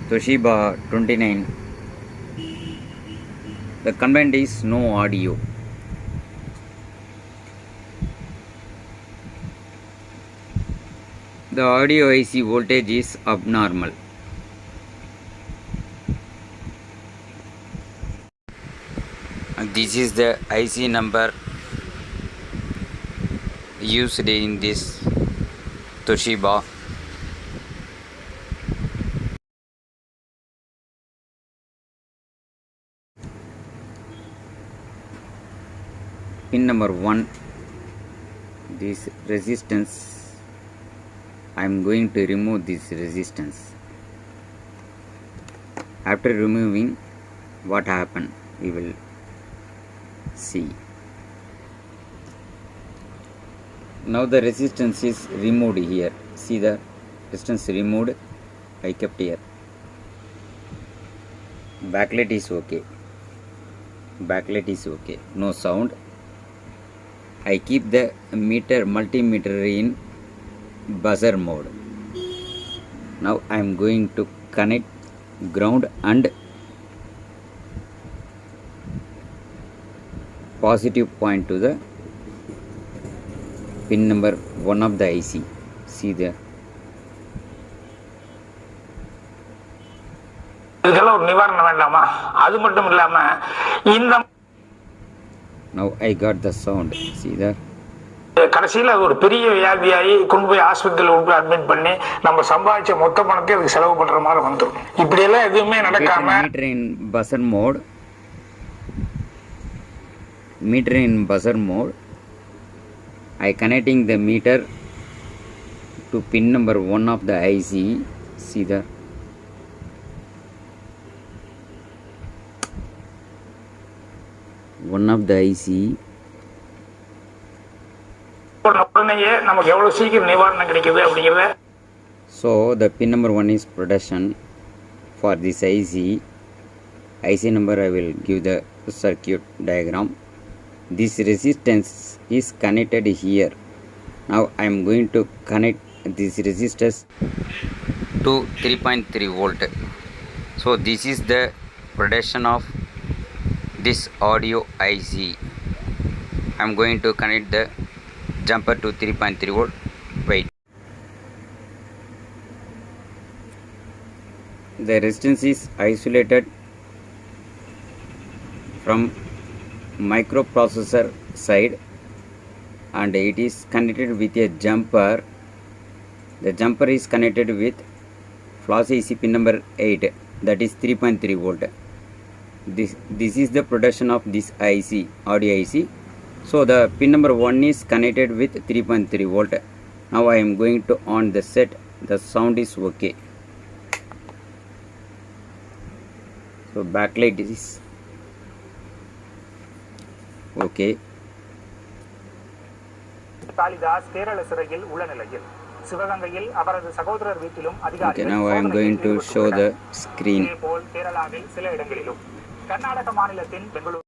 Toshiba 29. The complaint is no audio. The audio IC voltage is abnormal. And this is the IC number used in this Toshiba. Pin number 1, this resistance. I am going to remove this resistance. After removing, what happened we will see. Now the resistance is removed here. See the resistance removed. I kept here. Backlight is okay. Backlight is okay. No sound. I keep the multimeter in buzzer mode. Now I am going to connect ground and positive point to the pin number 1 of the IC. See there. Now I got the sound. See there. கடைசியில் அது ஒரு பெரிய வியாதியாகி கொண்டு போய் ஹாஸ்பிட்டலில் admit பண்ணி நம்ம சம்பாதிச்ச மொத்த பணத்தை அதுக்கு செலவு பண்ற மாதிரி வந்துடும். இப்படியெல்லாம் எதுவுமே நடக்காம meter in buzzer mode. I connecting the meter to pin number 1 of the IC. See the one of the IC. So the pin number 1 is protection for this IC. IC number I will give the circuit diagram. This resistance is connected here. Now I am going to connect this resistors to 3.3 volt. So this is the protection of this audio IC. I am going to connect the jumper to 3.3 volt. Wait. The resistance is isolated from microprocessor side and it is connected with a jumper. The jumper is connected with flash IC pin number 8, that is 3.3 volt. This is the protection of this IC, audio IC. So the pin number 1 is connected with 3.3 volt. Now I am going to on the set. The sound is okay. So backlight is okay. Kalidas Kerala சிறையில் உள்ள நிலையில் சிவகங்கையில் அவரது சகோதரர் வீட்டிலும் அதிகாரிகள் now I am going to show the screen. இதேபோல் கேரளாவில் சில இடங்களிலும் கர்நாடக மாநிலத்தின் பெங்களூரு